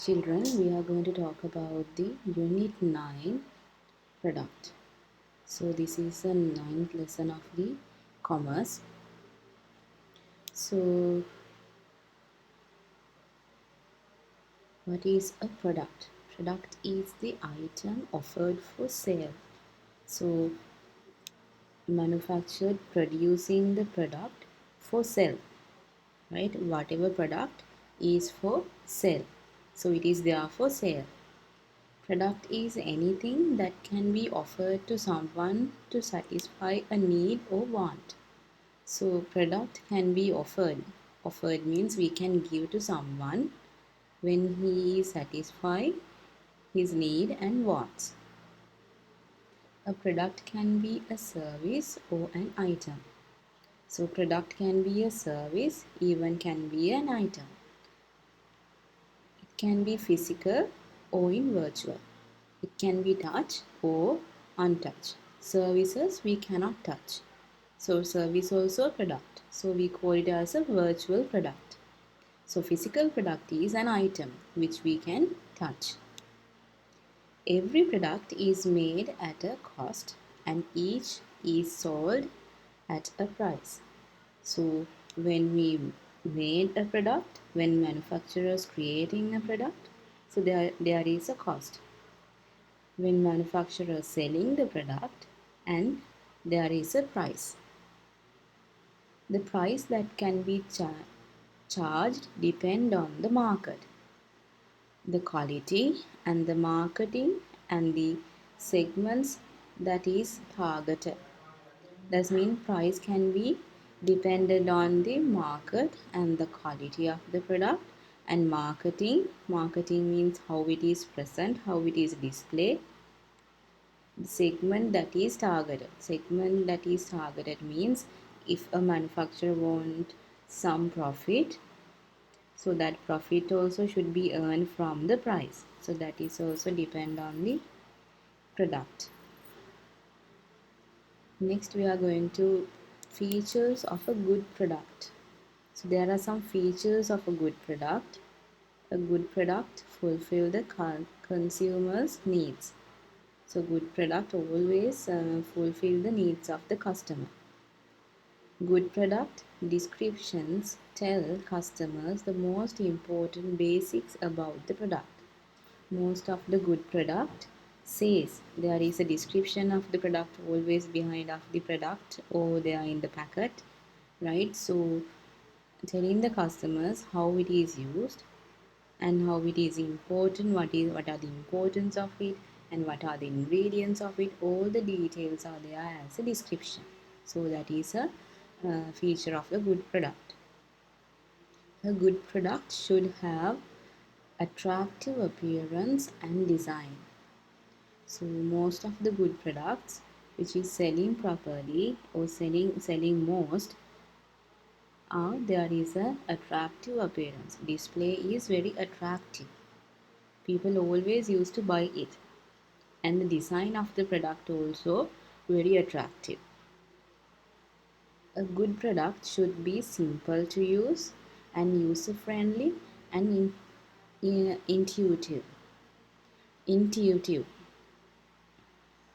Children, we are going to talk about the Unit 9 product. So this is the 9th lesson of the commerce. So what is a product? Product is the item offered for sale. So manufactured producing the product for sale, right? Whatever product is for sale. So it is there for sale. Product is anything that can be offered to someone to satisfy a need or want. So product can be offered. Offered means we can give to someone when he satisfy his need and wants. A product can be a service or an item. So product can be a service, even can be an item. It can be physical or in virtual. It can be touched or untouched. Services we cannot touch. So service also a product. So we call it as a virtual product. So physical product is an item which we can touch. Every product is made at a cost and each is sold at a price. So when we made a product, when manufacturers creating a product, so there is a cost. When manufacturers selling the product, and there is a price. The price that can be charged depend on the market, the quality and the marketing and the segments that is targeted. That means price can be dependent on the market and the quality of the product and marketing. Marketing means how it is present, how it is displayed. The segment that is targeted. Segment that is targeted means if a manufacturer wants some profit, so that profit also should be earned from the price. So that is also depend on the product. Next we are going to features of a good product. So there are some features of a good product. A good product fulfill the consumer's needs. So good product always fulfill the needs of the customer. Good product descriptions tell customers the most important basics about the product. Most of the good product says there is a description of the product always behind of the product or they are in the packet, right? So telling the customers how it is used and how it is important, what are the importance of it and what are the ingredients of it, all the details are there as a description. So that is a feature of a good product. A good product should have attractive appearance and design. So most of the good products which is selling properly or selling most are there is a attractive appearance. Display is very attractive. People always used to buy it. And the design of the product also very attractive. A good product should be simple to use and user friendly and intuitive.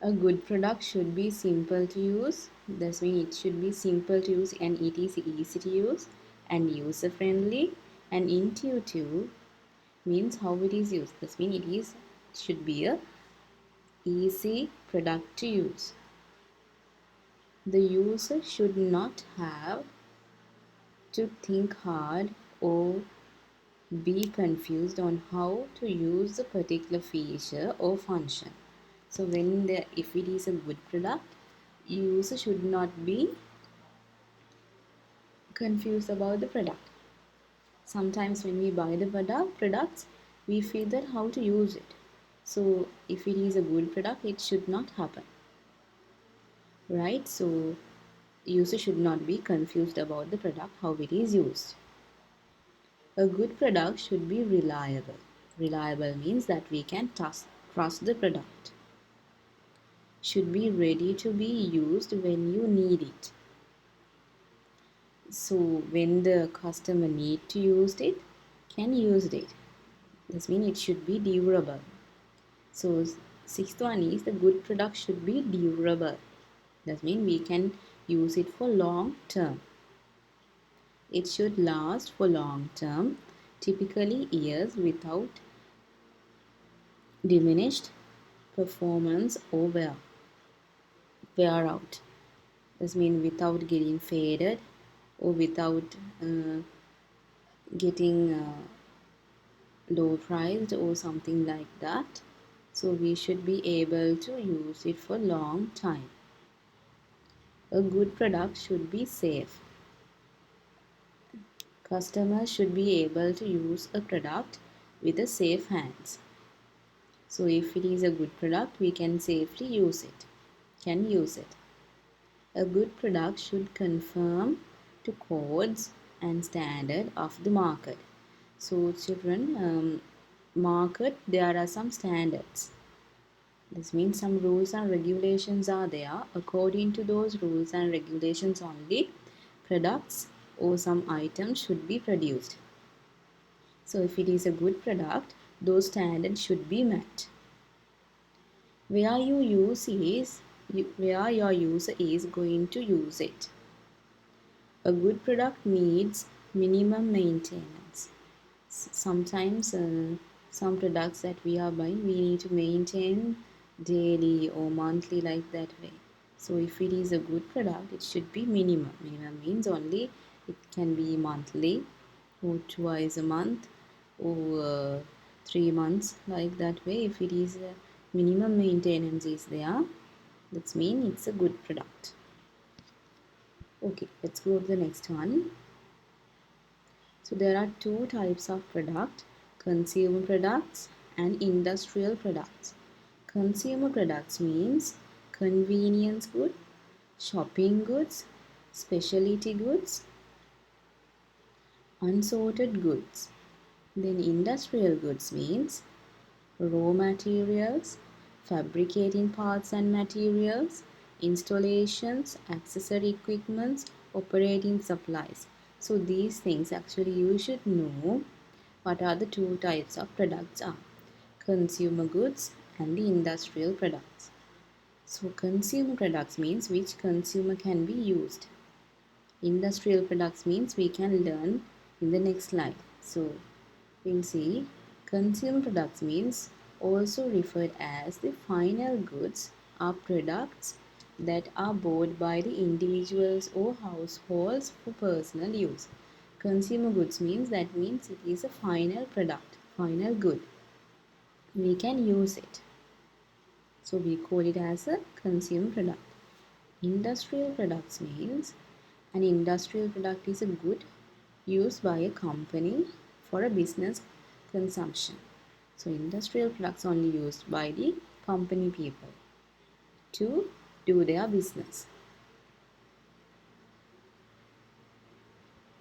A good product should be simple to use. That means it should be simple to use and it is easy to use and user friendly and intuitive means how it is used. That means it should be a easy product to use. The user should not have to think hard or be confused on how to use a particular feature or function. So if it is a good product, user should not be confused about the product. Sometimes when we buy the products, we feel that how to use it. So if it is a good product, it should not happen, right? So user should not be confused about the product, how it is used. A good product should be reliable. Reliable means that we can trust the product. Should be ready to be used when you need it. So when the customer need to use it, can use it. This means it should be durable. So sixth one is the good product should be durable. That means we can use it for long term. It should last for long term, typically years, without diminished performance or wear out. This means without getting faded or without getting low priced or something like that. So we should be able to use it for long time. A good product should be safe. Customers should be able to use a product with a safe hands. So if it is a good product, we can safely use it. Can use it. A good product should conform to codes and standard of the market. So children, market, there are some standards. This means some rules and regulations are there. According to those rules and regulations only, products or some items should be produced. So if it is a good product, those standards should be met. Where your user is going to use it. A good product needs minimum maintenance. Sometimes some products that we are buying, we need to maintain daily or monthly, like that way. So if it is a good product, it should be minimum. Minimum means only it can be monthly or twice a month or 3 months, like that way. If it is minimum maintenance is there, that means it's a good product. Okay, let's go to the next one. So there are two types of product: consumer products and industrial products. Consumer products means convenience goods, shopping goods, specialty goods, unsorted goods. Then industrial goods means raw materials, fabricating parts and materials, installations, accessory equipments, operating supplies. So these things actually you should know what are the two types of products are: consumer goods and the industrial products. So consumer products means which consumer can be used. Industrial products means we can learn in the next slide. So we'll see consumer products means also referred as the final goods are products that are bought by the individuals or households for personal use. Consumer goods means that means it is a final product, final good. We can use it. So we call it as a consumer product. Industrial products means an industrial product is a good used by a company for a business consumption. So industrial products only used by the company people to do their business.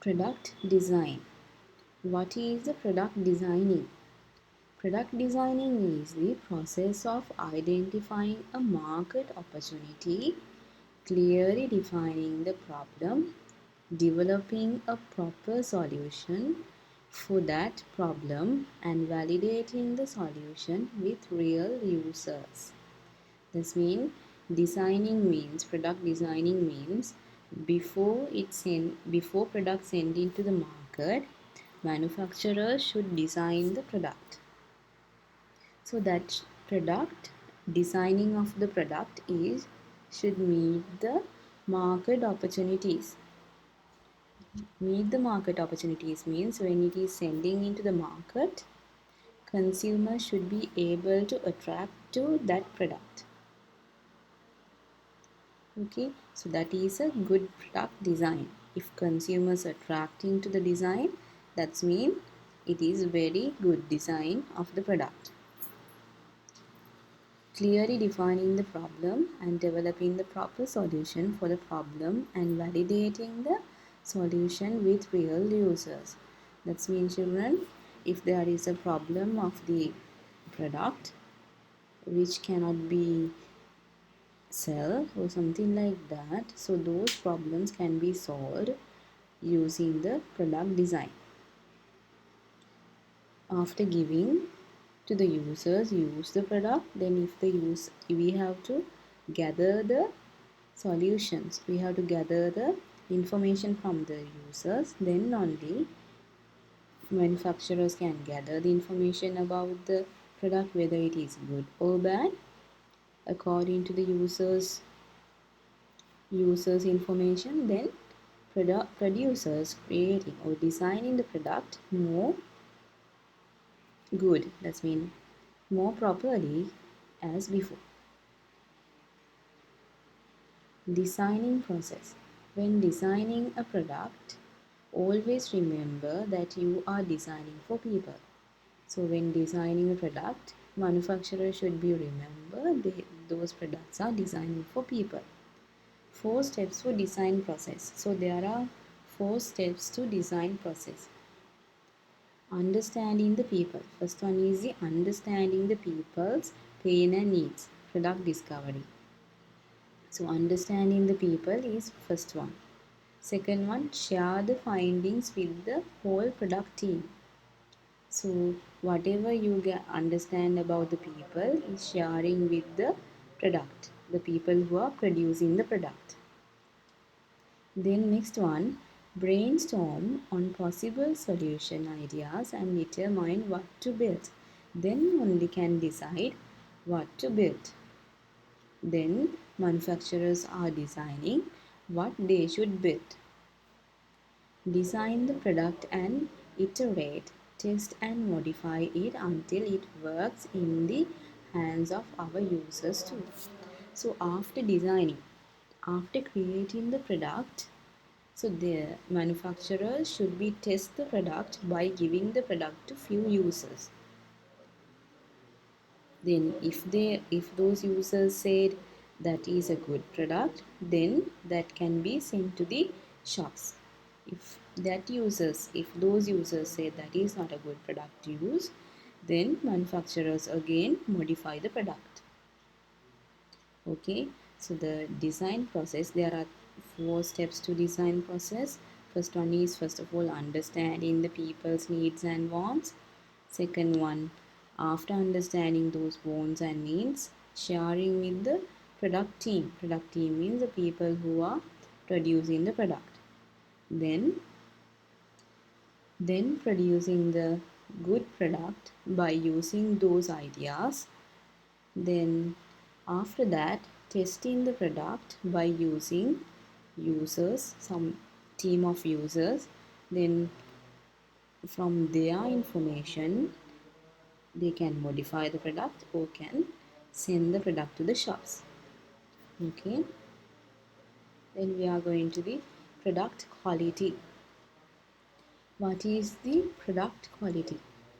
Product design. What is the product designing? Product designing is the process of identifying a market opportunity, clearly defining the problem, developing a proper solution for that problem, and validating the solution with real users. This means product designing means before product sent into the market, manufacturers should design the product. So that product designing of the product is should meet the market opportunities. Meet the market opportunities means when it is sending into the market, consumers should be able to attract to that product. Okay, so that is a good product design. If consumers attracting to the design, that's mean it is very good design of the product. Clearly defining the problem and developing the proper solution for the problem and validating the solution with real users. That means children, if there is a problem of the product which cannot be sell or something like that, so those problems can be solved using the product design. After giving to the users use the product, then if the use we have to gather the solutions, we have to gather the information from the users, then only manufacturers can gather the information about the product, whether it is good or bad according to the users information. Then producers creating or designing the product more good, that's mean more properly as before. Designing process. When designing a product, always remember that you are designing for people. So when designing a product, manufacturer should be remember those products are designing for people. 4 steps for design process. So there are 4 steps to design process. Understanding the people. First one is the understanding the people's pain and needs. Product discovery. So understanding the people is first one. Second one, share the findings with the whole product team. So whatever you understand about the people is sharing with the product, the people who are producing the product. Then next one, brainstorm on possible solution ideas and determine what to build. Then only can decide what to build. Then manufacturers are designing what they should build. Design the product and iterate, test and modify it until it works in the hands of our users too. So after designing, after creating the product, so the manufacturers should be test the product by giving the product to few users. Then if those users said that is a good product, then that can be sent to the shops. If those users say that is not a good product to use, then manufacturers again modify the product. Okay, so the design process, there are 4 steps to design process. First one is, first of all, understanding the people's needs and wants. Second one, after understanding those wants and needs, sharing with the product team. Product team means the people who are producing the product. Then producing the good product by using those ideas. Then after that, testing the product by using users, some team of users. Then from their information, they can modify the product or can send the product to the shops. Okay, then we are going to the product quality. What is the product quality?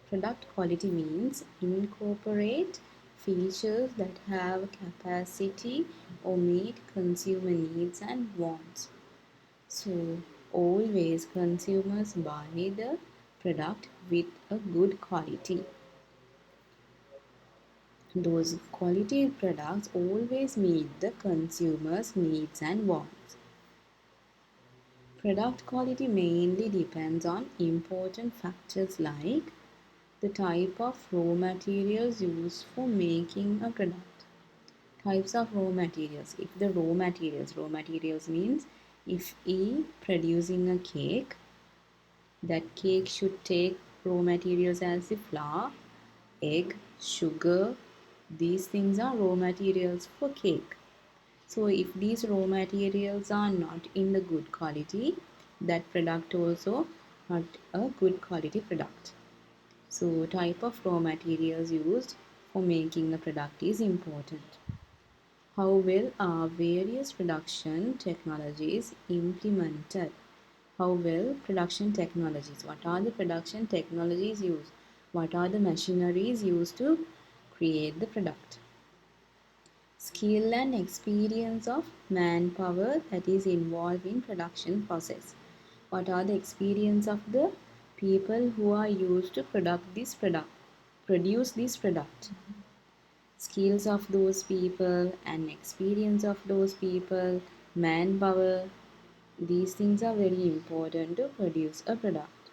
Product quality means incorporate features that have capacity or meet consumer needs and wants. So always consumers buy the product with a good quality. Those quality products always meet the consumer's needs and wants. Product quality mainly depends on important factors like the type of raw materials used for making a product. Types of raw materials. If the raw materials means if producing a cake, that cake should take raw materials as the flour, egg, sugar. These things are raw materials for cake. So if these raw materials are not in the good quality, that product also not a good quality product. So type of raw materials used for making a product is important. How well are various production technologies implemented? How well production technologies? What are the production technologies used? What are the machineries used to create the product? Skill and experience of manpower that is involved in production process. What are the experience of the people who are used to produce this product? Skills of those people and experience of those people, manpower, these things are very important to produce a product.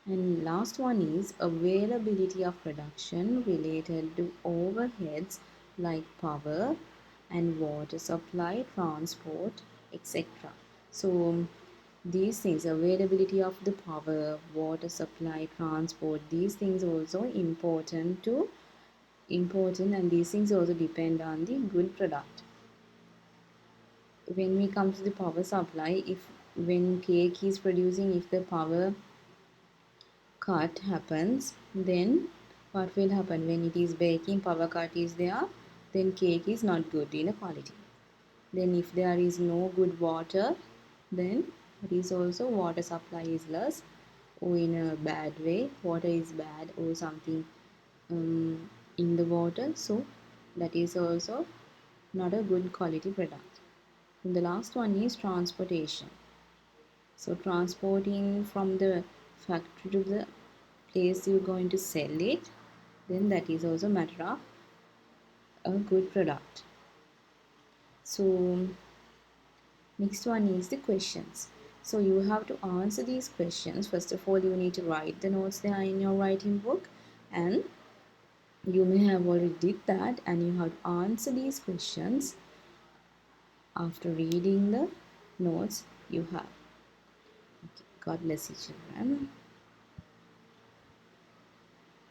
And last one is availability of production related to overheads like power and water supply, transport, etc. So these things, availability of the power, water supply, transport, these things also important, and these things also depend on the good product. When we come to the power supply, if when cake is producing, if the power cut happens, then what will happen? When it is baking, power cut is there, then cake is not good in a quality. Then if there is no good water, then it is also water supply is less, or in a bad way, water is bad or something in the water, so that is also not a good quality product. And the last one is transportation. So transporting from the factory to the place you're going to sell it, then that is also a matter of a good product. So next one is the questions. So you have to answer these questions. First of all, you need to write the notes there in your writing book, and you may have already did that, and you have to answer these questions after reading the notes you have. Okay. God bless you, children.